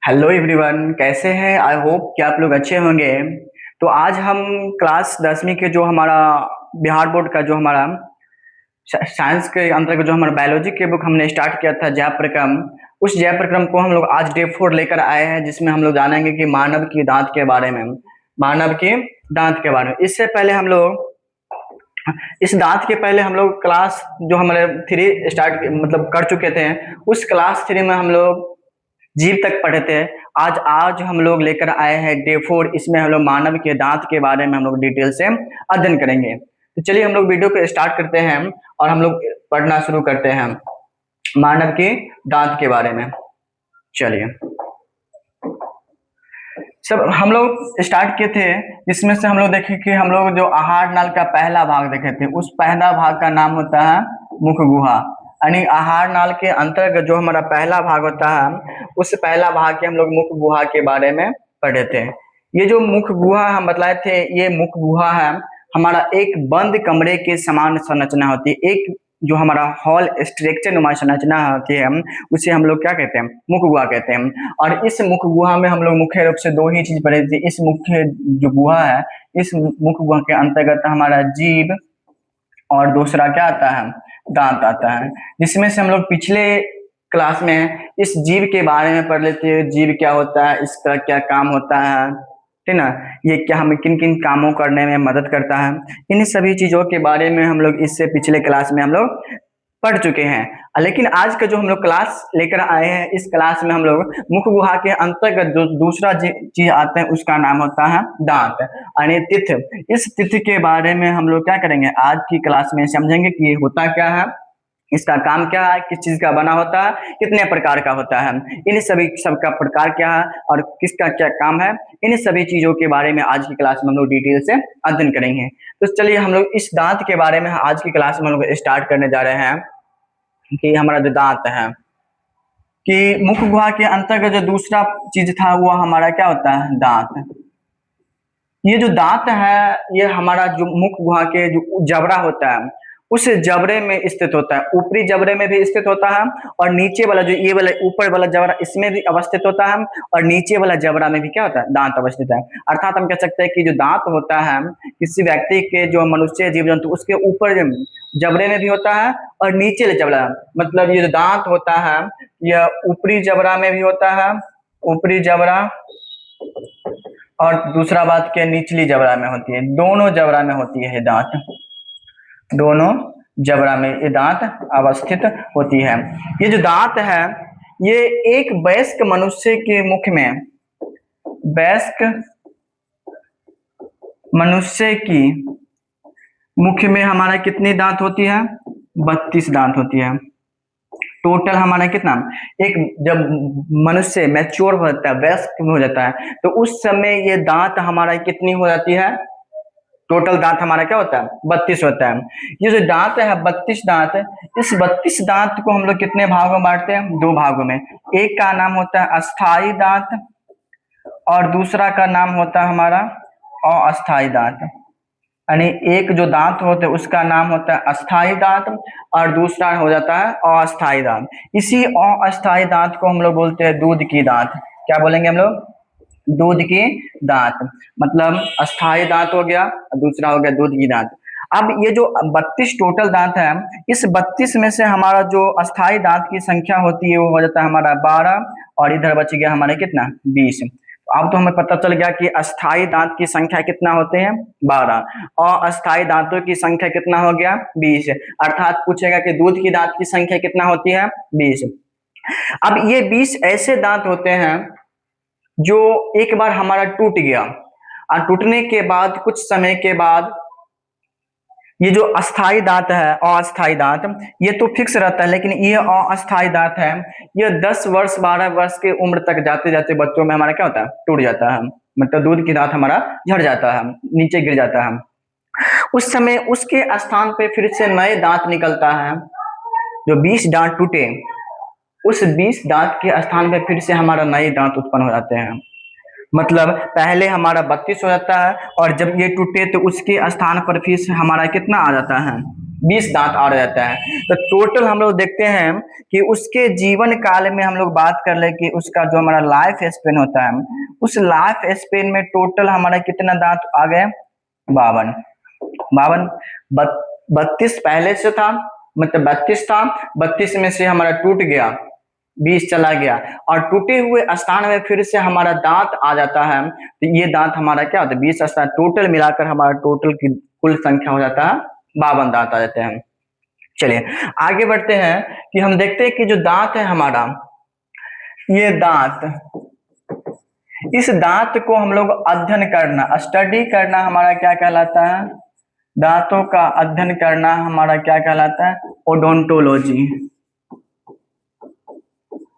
Hello everyone, कैसे हैं? I hope कि आप लोग अच्छे होंगे। तो आज हम क्लास 10वीं के जो हमारा बिहार बोर्ड का जो हमारा साइंस के अंतर्गत जो हमारा बायोलॉजी के बुक हमने स्टार्ट किया था जय प्रक्रम, उस जय प्रक्रम को हम लोग आज डे 4 लेकर आए हैं, जिसमें हम लोग जानेंगे कि मानव की दांत के बारे में। मानव की दांत के बारे में इससे पहले हम लोग इस दांत के पहले हम लोग क्लास जो हमारे 3 स्टार्ट मतलब कर चुके थे, उस क्लास 3 में हम लोग जीव तक पढ़े थे। आज आज हम लोग लेकर आए हैं डे 4। इसमें हम लोग मानव के दांत के बारे में हम लोग डिटेल से अध्ययन करेंगे। तो चलिए हम लोग वीडियो को स्टार्ट करते हैं और हम लोग पढ़ना शुरू करते हैं मानव के दांत के बारे में। चलिए सब हम लोग स्टार्ट किए थे, इसमें से हम लोग देखे कि हम लोग जो आहार नाल का पहला भाग देखे थे, उस पहला भाग का नाम होता है मुख गुहा। यानी आहार नाल के अंतर्गत जो हमारा पहला भाग होता है, उस पहला भाग के हम लोग मुख गुहा के बारे में पढ़े थे। ये जो मुख गुहा हम बतलाए थे, ये मुख गुहा है हमारा एक बंद कमरे के समान संरचना होती है। एक जो हमारा हॉल स्ट्रक्चर नुमा संरचना होती है, उसे हम लोग क्या कहते हैं? मुख गुहा कहते हैं। और इस मुख गुहा में हम लोग मुख्य रूप से दो ही चीज पढ़े थे। इस मुख्य जो गुहा है, इस मुख गुहा के अंतर्गत हमारा जीभ और दूसरा क्या आता है? दांत आता है। जिसमें से हम लोग पिछले क्लास में इस जीव के बारे में पढ़ लेते हैं। जीव क्या होता है, इसका क्या काम होता है, ठीक ना? ये क्या हमें किन किन कामों करने में मदद करता है, इन सभी चीजों के बारे में हम लोग इससे पिछले क्लास में हम लोग पढ़ चुके हैं। लेकिन आज का जो हम लोग क्लास लेकर आए हैं, इस क्लास में हम लोग मुख गुहा के अंतर्गत जो दूसरा चीज आता है, उसका नाम होता है दांत यानी तिथ। इस तिथ के बारे में हम लोग क्या करेंगे, आज की क्लास में समझेंगे कि ये होता क्या है, इसका काम क्या है, किस चीज का बना होता है, कितने प्रकार का होता है, इन सभी सबका प्रकार क्या है और किसका क्या काम है, इन सभी चीजों के बारे में आज की क्लास में हम लोग डिटेल से अध्ययन करेंगे। तो चलिए हम लोग इस दांत के बारे में आज की क्लास में हम लोग स्टार्ट करने जा रहे हैं कि हमारा जो दांत है, कि मुख गुहा के अंतर्गत जो दूसरा चीज था वो हमारा क्या होता है? दांत। ये जो दांत है, ये हमारा जो मुख गुहा के जो जबड़ा होता है, उस जबड़े में स्थित होता है। ऊपरी जबड़े में भी स्थित होता है और नीचे वाला जो ये वाला ऊपर वाला जबड़ा, इसमें भी अवस्थित होता है और नीचे वाला जबड़ा में भी क्या होता है? दांत अवस्थित है। अर्थात हम कह सकते हैं कि जो दांत होता है किसी व्यक्ति के, जो मनुष्य जीव जंतु, उसके ऊपर जबड़े में भी होता है और नीचे वाले जबड़ा, मतलब ये जो दांत होता है यह ऊपरी जबड़ा में भी होता है, ऊपरी जबड़ा, और दूसरा बात के निचली जबड़ा में होती है। दोनों जबड़ा में होती है दांत, दोनों जबड़ा में ये दांत अवस्थित होती है। ये जो दांत है, ये एक वयस्क मनुष्य के मुख में, वयस्क मनुष्य की मुख में हमारा कितनी दांत होती है? 32 दांत होती है। टोटल हमारा कितना, एक जब मनुष्य मैच्योर हो जाता है, वयस्क हो जाता है, तो उस समय ये दांत हमारा कितनी हो जाती है? टोटल दांत हमारा क्या होता है? 32 होता है। ये जो दांत है 32 दांत, इस 32 दांत को हम लोग कितने भागों में बांटते हैं? 2 भागों में। एक का नाम होता है अस्थाई दांत और दूसरा का नाम होता है हमारा अस्थाई दांत। यानी एक जो दांत होते हैं उसका नाम होता है अस्थाई दांत और दूसरा हो जाता है अस्थाई दांत। इसी अस्थाई दांत को हम लोग बोलते हैं दूध की दांत। क्या बोलेंगे हम लोग? दूध की दांत। मतलब अस्थाई दांत हो गया, दूसरा हो गया दूध की दांत। अब ये जो 32 टोटल दांत है, इस 32 में से हमारा जो अस्थाई दांत की संख्या होती है वो हो जाता है हमारा 12 और इधर बच गया हमारा कितना? 20। अब तो हमें पता चल गया कि अस्थाई दांत की संख्या कितना होते हैं? 12 और अस्थाई दांतों की संख्या कितना हो गया? 20। अर्थात पूछेगा कि दूध की दांत की संख्या कितना होती है? 20। अब ये 20 ऐसे दांत होते हैं जो एक बार हमारा टूट गया और टूटने के बाद कुछ समय के बाद ये जो अस्थाई दांत है, अस्थाई दांत, ये तो फिक्स रहता है, लेकिन ये अस्थाई दांत है, ये 10 वर्ष 12 वर्ष के उम्र तक जाते जाते बच्चों में हमारा क्या होता है? टूट जाता है। मतलब दूध की दांत हमारा झड़ जाता है, नीचे गिर जाता है। उस समय उसके स्थान पे फिर से नए दांत निकलता है। जो 20 दांत टूटे, उस 20 दांत के स्थान पे फिर से हमारा नए दांत उत्पन्न हो जाते हैं। मतलब पहले हमारा 32 हो जाता है और जब ये टूटे तो उसके स्थान पर फिर से हमारा कितना आ जाता है? 20 दांत और रहता है। तो टोटल हम लोग देखते हैं कि उसके जीवन काल में हम लोग बात कर ले कि उसका जो हमारा लाइफ स्पेन होता है, उस लाइफ स्पेन में टोटल हमारा कितना दांत आ गए? 52। 52। 32 पहले से था, मतलब 32 था, 32 में से हमारा टूट गया, 20 चला गया, और टूटे हुए स्थान में फिर से हमारा दांत आ जाता है। तो ये दांत हमारा क्या होता है? 20 स्थान टोटल मिलाकर हमारा टोटल की कुल संख्या हो जाता है 52 दांत आ जाते हैं। चलिए आगे बढ़ते हैं कि हम देखते हैं कि जो दांत है हमारा, ये दांत, इस दांत को हम लोग अध्ययन करना, स्टडी करना हमारा क्या कहलाता है? दांतों का अध्ययन करना हमारा क्या कहलाता है? ओडोंटोलॉजी।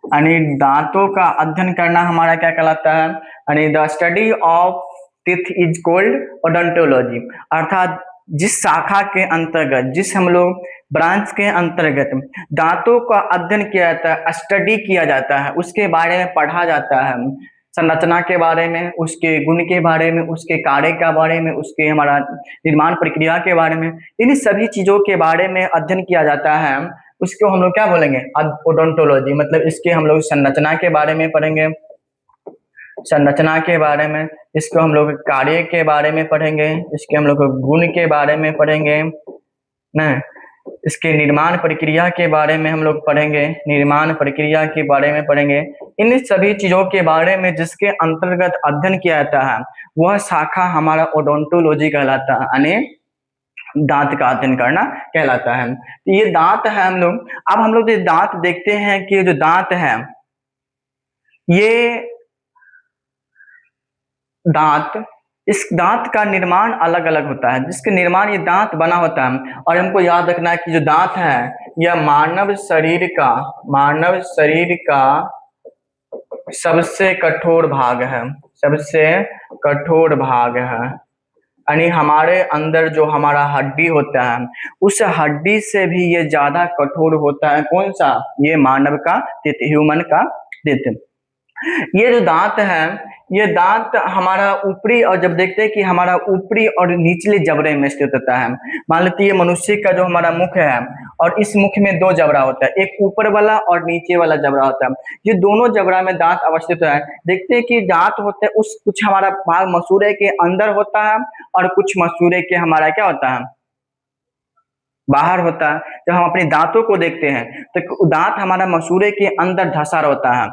यानी दांतों का अध्ययन करना हमारा क्या कहलाता है? यानी the study of teeth is called odontology. अर्थात जिस शाखा के अंतर्गत, जिस हम लोग ब्रांच के अंतर्गत दांतों का अध्ययन किया जाता है, स्टडी किया जाता है, उसके बारे में पढ़ा जाता है, संरचना के बारे में, उसके गुण के बारे में, उसके कार्य के बारे में, उसके हमारा निर्माण प्रक्रिया के बारे में, इन सभी चीजों के बारे में अध्ययन किया जाता है, उसको हम लोग क्या बोलेंगे? ओडोंटोलॉजी। मतलब इसके हम लोग संरचना के बारे में पढ़ेंगे, संरचना के बारे में, इसको हम लोग कार्य के बारे में पढ़ेंगे, इसके हम लोग गुण के बारे में पढ़ेंगे ना, इसके निर्माण प्रक्रिया के बारे में हम लोग पढ़ेंगे, निर्माण प्रक्रिया के बारे में पढ़ेंगे। इन सभी चीजों के बारे में जिसके अंतर्गत अध्ययन किया जाता है, वह शाखा हमारा ओडोंटोलॉजी कहलाता है, यानी दांत का अध्ययन करना कहलाता है। तो ये दांत है हम लोग। अब हम लोग जो दांत देखते हैं कि जो दांत है, ये दांत, इस दांत का निर्माण अलग अलग होता है, जिसके निर्माण ये दांत बना होता है। और हमको याद रखना है कि जो दांत है, यह मानव शरीर का सबसे कठोर भाग है, सबसे कठोर भाग है। यानी हमारे अंदर जो हमारा हड्डी होता है, उस हड्डी से भी ये ज्यादा कठोर होता है। कौन सा? ये मानव का दांत, ह्यूमन का दांत। ये जो दांत है, ये दांत हमारा ऊपरी, और जब देखते हैं कि हमारा ऊपरी और निचले जबड़े में स्थित होता है। मान लेते हैं मनुष्य का जो हमारा मुख है, और इस मुख में दो जबड़ा होता है, एक ऊपर वाला और नीचे वाला जबड़ा होता है। ये दोनों जबड़ा में दांत अवस्थित है। देखते हैं कि दांत होते हैं, उस कुछ हमारा भाग मसूड़े के अंदर होता है, और कुछ मसूड़े के हमारा क्या होता है? बाहर होता है। जब हम अपने दांतों को देखते हैं तो दांत हमारा मसूड़े के अंदर धंसा होता है।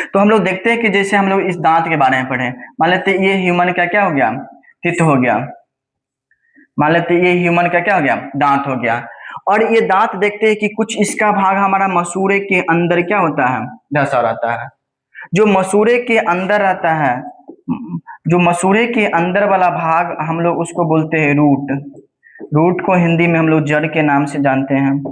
तो हम लोग देखते हैं कि जैसे हम लोग इस दांत के बारे में पढ़े, मान लेते हैं ये ह्यूमन का क्या हो गया? तित हो गया। मान लेते हैं ये ह्यूमन का क्या हो गया? दांत हो गया। और ये दांत देखते हैं कि कुछ इसका भाग हमारा मसूड़े के अंदर क्या होता है? धंसा रहता है। जो मसूड़े के अंदर रहता है, जो मसूड़े के अंदर वाला भाग हम लोग उसको बोलते हैं रूट। रूट को हिंदी में हम लोग जड़ के नाम से जानते हैं।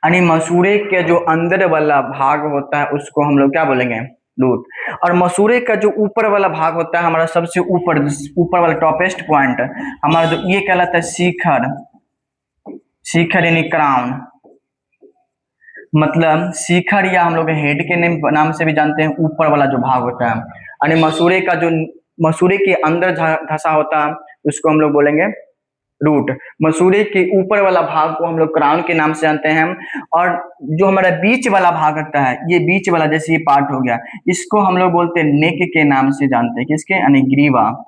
यानी मसूड़े के जो अंदर वाला भाग होता है उसको हम लोग क्या बोलेंगे? रूट। और मसूड़े का जो ऊपर वाला भाग होता है, हमारा सबसे ऊपर, ऊपर वाला टॉपेस्ट पॉइंट हमारा जो, ये कहलाता है शिखर। शिखर यानी क्राउन। मतलब शिखर, या हम लोग हेड के नाम से भी जानते हैं, ऊपर वाला जो भाग होता है। यानी मसूड़े का जो, मसूड़े के अंदर धंसा होता है उसको हम लोग बोलेंगे रूट। मसूड़े के ऊपर वाला भाग को हम लोग क्राउन के नाम से जानते हैं। और जो हमारा बीच वाला भाग होता है, ये बीच वाला जैसे ये पार्ट हो गया, इसको हम लोग बोलते हैं नेक के नाम से जानते हैं। किसके? यानी ग्रीवा।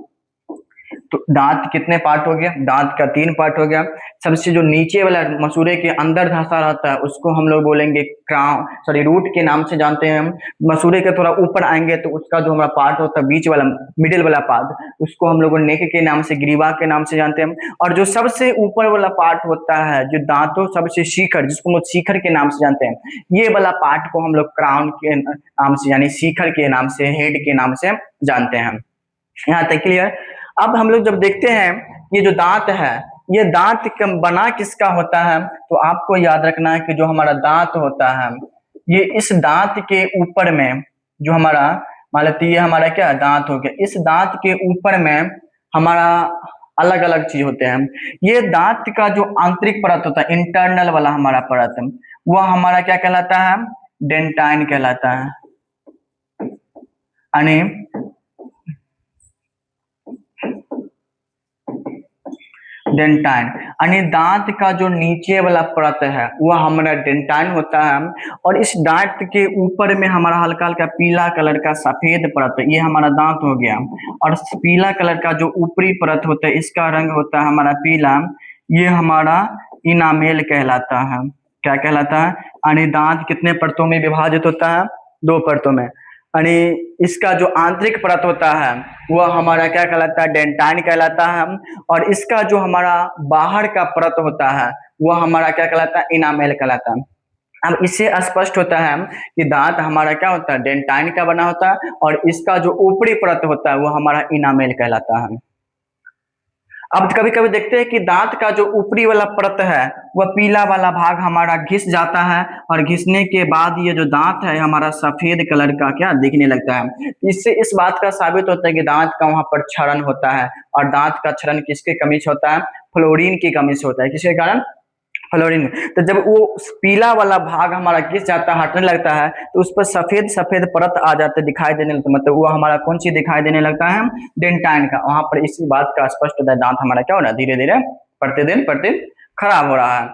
तो दांत कितने पार्ट हो गया? दांत का 3 पार्ट हो गया। सबसे जो नीचे वाला मसूड़े के अंदर धंसा रहता है उसको हम लोग बोलेंगे क्राउन, सॉरी रूट के नाम से जानते हैं हम। मसूड़े के थोड़ा ऊपर आएंगे तो उसका जो हमारा पार्ट होता है, बीच वाला, मिडिल वाला पार्ट, उसको हम लोग नेक के नाम से, ग्रीवा के नाम से जानते हैं। और जो सबसे ऊपर वाला पार्ट होता है, जो दांतों सबसे शिखर, जिसको हम लोग शिखर के नाम से जानते हैं, ये वाला पार्ट को हम लोग क्राउन के नाम से, यानी शिखर के नाम से, हेड के नाम से जानते हैं। यहाँ तक क्लियर? अब हम लोग जब देखते हैं ये जो दांत है, ये दांत बना किसका होता है, तो आपको याद रखना है कि जो हमारा दांत होता है, ये इस दांत के ऊपर में जो हमारा, मान लेते ये हमारा क्या दांत हो गया, इस दांत के ऊपर में हमारा अलग अलग चीज होते हैं। ये दांत का जो आंतरिक परत होता है, इंटरनल वाला हमारा परत, वह हमारा क्या कहलाता है? डेंटाइन कहलाता है। यानी डेंटाइन, यानी दांत का जो नीचे वाला परत है वह हमारा डेंटाइन होता है। और इस दांत के ऊपर में हमारा हल्का हल्का पीला कलर का सफेद परत, ये हमारा दांत हो गया। और पीला कलर का जो ऊपरी परत होता है इसका रंग होता है हमारा पीला, ये हमारा इनामेल कहलाता है। क्या कहलाता है? यानी दांत कितने परतों में विभाजित होता है? 2 परतों में। यानी इसका जो आंतरिक परत होता है वह हमारा क्या कहलाता है? डेंटाइन कहलाता है। और इसका जो हमारा बाहर का परत होता है वह हमारा क्या कहलाता है? इनामेल कहलाता है। अब इससे स्पष्ट होता है कि दांत हमारा क्या होता है? डेंटाइन का बना होता है, और इसका जो ऊपरी परत होता है वह हमारा इनामेल कहलाता है। अब कभी कभी देखते हैं कि दांत का जो ऊपरी वाला परत है वह पीला वाला भाग हमारा घिस जाता है, और घिसने के बाद ये जो दांत है हमारा सफेद कलर का क्या दिखने लगता है। इससे इस बात का साबित होता है कि दांत का वहां पर क्षरण होता है। और दांत का क्षरण किसके कमी से होता है? फ्लोरीन की कमी से होता है। किसके कारण? फ्लोरीन। तो जब वो पीला वाला भाग हमारा घिस जाता है, हटने लगता है, तो उस पर सफेद सफेद परत आ जाते दिखाई देने लगता है। मतलब वो हमारा कौन सी दिखाई देने लगता है? डेंटाइन का। वहां पर इसी बात का स्पष्ट होता है दांत हमारा क्या हो रहा है? धीरे धीरे प्रतिदिन खराब हो रहा है।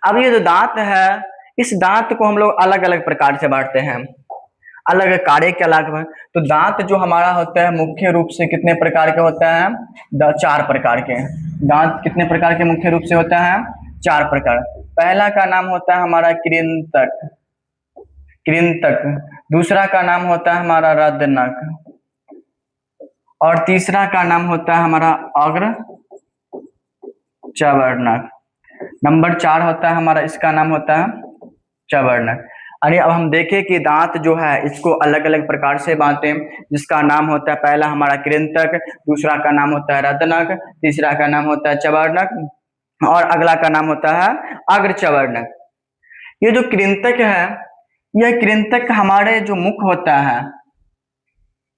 अब ये जो दांत है, इस दांत को हम लोग अलग अलग प्रकार से बांटते हैं, अलग कार्य के अलग में। तो दांत जो हमारा होता है मुख्य रूप से कितने प्रकार के होता है? 4 प्रकार के। दांत कितने प्रकार के मुख्य रूप से होता है? 4 प्रकार। पहला का नाम होता है हमारा कृंतक, कृंतक। दूसरा का नाम होता है हमारा रदनक, और तीसरा का नाम होता है हमारा अग्र चवर्णक। नंबर 4 होता है हमारा, इसका नाम होता है चवर्णक। अरे अब हम देखें कि दांत जो है इसको अलग अलग प्रकार से बांटे, जिसका नाम होता है पहला हमारा कृंतक, दूसरा का नाम होता है रदनक, तीसरा का नाम होता है चवर्णक, और अगला का नाम होता है अग्रचवर्णक। ये जो कृंतक है, यह कृंतक हमारे जो मुख होता है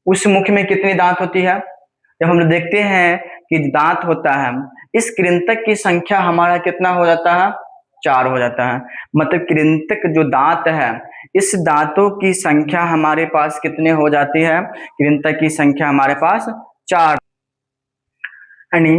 उस मुख में कितनी दांत होती है? जब हम लोग देखते हैं कि दांत होता है, इस कृंतक की संख्या हमारा कितना हो जाता है? 4 हो जाता है। मतलब कृंतक जो दांत है, इस दांतों की संख्या हमारे पास कितने हो जाती है? कृंतक की संख्या हमारे पास 4। यानी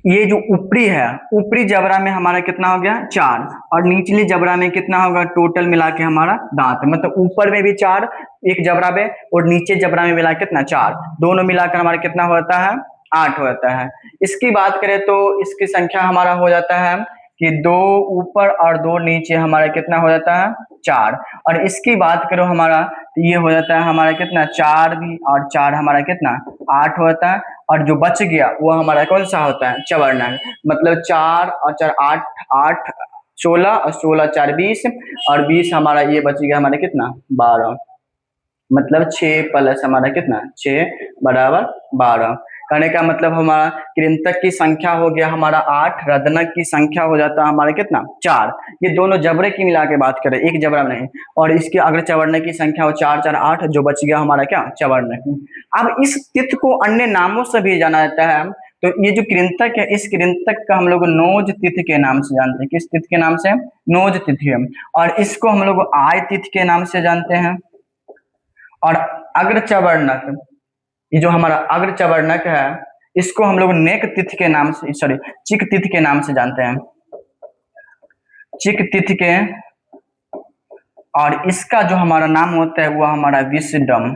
ये जो ऊपरी है, ऊपरी जबड़ा में हमारा कितना हो गया? 4। और निचली जबड़ा में कितना होगा? टोटल मिला के हमारा दांत, मतलब ऊपर में भी 4 एक जबड़ा में, और नीचे जबड़ा में मिला कितना? 4। दोनों मिलाकर हमारा कितना होता है? 8 हो जाता है। इसकी बात करें तो इसकी संख्या हमारा हो जाता है कि 2 ऊपर और 2 नीचे, हमारा कितना हो जाता है? 4। और इसकी बात करो हमारा, तो ये हो जाता है हमारा कितना? 4 भी, और 4 हमारा कितना? 8 होता है। और जो बच गया वो हमारा कौन सा होता है? चवर्णक। मतलब 4 और 4 8, 8 16, और 16 4 20, और 20 हमारा ये बच गया हमारा कितना? 12। मतलब 6 प्लस हमारा कितना? 6 बराबर 12। कहने का मतलब हमारा कृंतक की संख्या हो गया हमारा 8, रदनक की संख्या हो जाता है हमारा कितना? 4। ये दोनों जबड़े की मिला के बात करें, एक जबड़ा नहीं। और इसके अग्र चवर्णक की संख्या हो 4 4 8, जो बच गया हमारा क्या? चवर्णक। अब इस तिथ को अन्य नामों से भी जाना जाता है। तो ये जो कृंतक है, इस कृंतक का हम लोग नोज तिथि के नाम से जानते हैं। किस तिथि के नाम से? नोज तिथि। और इसको हम लोग आय तिथि के नाम से जानते हैं। और अग्रचवर्णक, ये जो हमारा अग्रचवर्णक है, इसको हम लोग नेक तिथि के नाम से, सॉरी, चिक तिथि के नाम से जानते हैं। चिक तिथि के। और इसका जो हमारा नाम होता है वह हमारा विस्डम,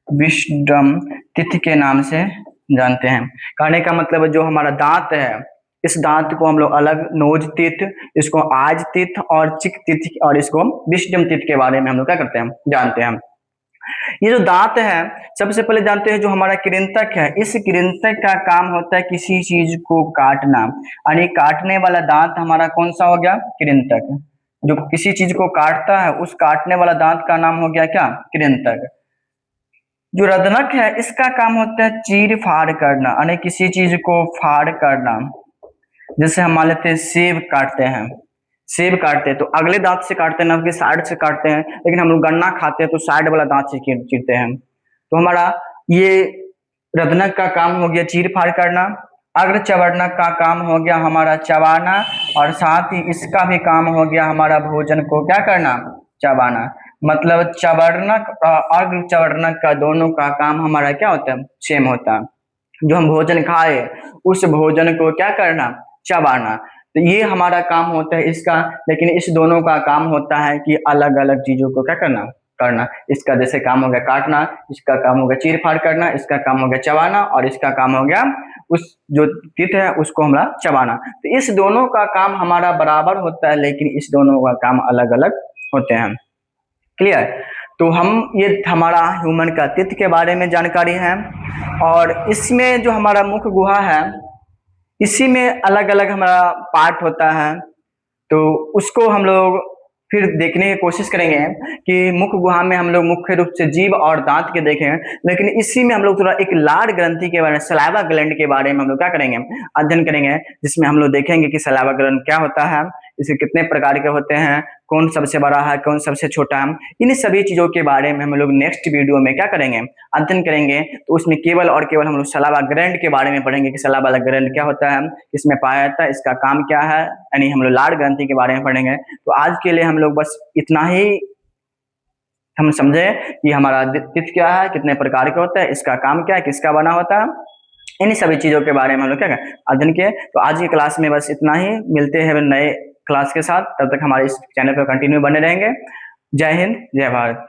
विस्डम तिथि के नाम से जानते हैं। कहने का मतलब जो हमारा दांत है, इस दांत को हम लोग अलग नोज तिथ, इसको आज तिथ और चिक तिथि, और इसको विस्डम तिथि के बारे में हम लोग क्या करते हैं? जानते हैं। ये जो दांत है, सबसे पहले जानते हैं जो हमारा कृंतक है, इस कृंतक का काम होता है किसी चीज को काटना। यानी काटने वाला दांत हमारा कौन सा हो गया? कृंतक। जो किसी चीज को काटता है उस काटने वाला दांत का नाम हो गया क्या? कृंतक। जो रदनक है, इसका काम होता है चीर फाड़ करना, यानी किसी चीज को फाड़ करना। जैसे हम मान लेते हैं सेब काटते हैं, सेब काटते हैं तो अगले दांत से काटते हैं ना कि साइड से काटते हैं। लेकिन हम लोग गन्ना खाते हैं तो साइड वाला दांत से चीरते हैं। तो हमारा ये रदनक का काम हो गया चीर फाड़ करना। अग्र चवर्णक का काम हो गया हमारा चबाना, और साथ ही इसका भी काम हो गया हमारा भोजन को क्या करना? चबाना। मतलब चवर्णक और अग्र चवर्णक का दोनों का काम हमारा क्या होता है? सेम होता है। जो हम भोजन खाए उस भोजन को क्या करना, चबाना। तो ये हमारा काम होता है इसका, लेकिन इस दोनों का काम होता है कि अलग अलग चीजों को क्या करना, करना। इसका जैसे काम हो गया काटना, इसका काम हो गया चीर फाड़ करना, इसका काम हो गया चबाना, और इसका काम हो गया उस जो तित है उसको हमारा चबाना। तो इस दोनों का काम हमारा बराबर होता है, लेकिन इस दोनों का काम अलग अलग होते हैं। क्लियर। तो हम ये हमारा ह्यूमन का तित के बारे में जानकारी है, और इसमें जो हमारा मुख गुहा है इसी में अलग अलग हमारा पार्ट होता है। तो उसको हम लोग फिर देखने की कोशिश करेंगे कि मुख गुहा में हम लोग मुख्य रूप से जीभ और दांत के देखें, लेकिन इसी में हम लोग थोड़ा एक लार ग्रंथि के बारे में, सलाइवा ग्लैंड के बारे में हम लोग क्या करेंगे, अध्ययन करेंगे, जिसमें हम लोग देखेंगे कि सलाइवा ग्लैंड क्या होता है, इसे कितने प्रकार के होते हैं, कौन सबसे बड़ा है, कौन सबसे छोटा है। इन सभी चीजों के बारे में हम लोग नेक्स्ट वीडियो में क्या करेंगे, अध्ययन करेंगे। तो उसमें केवल और केवल हम लोग सलाइवा ग्लैंड के बारे में पढ़ेंगे कि सलाइवा ग्लैंड क्या होता है, इसमें पाया जाता है, इसका काम क्या है, यानी हम लोग लार ग्रंथि के बारे में पढ़ेंगे। तो आज के लिए हम लोग बस इतना ही हम समझे कि हमारा तित क्या है, कितने प्रकार के होता है, इसका काम क्या है, किसका बना होता है, इन सभी चीजों के बारे में हम लोग क्या अध्ययन किए। तो आज की क्लास में बस इतना ही, मिलते हैं नए क्लास के साथ, तब तक हमारे इस चैनल पर कंटिन्यू बने रहेंगे। जय हिंद, जय भारत।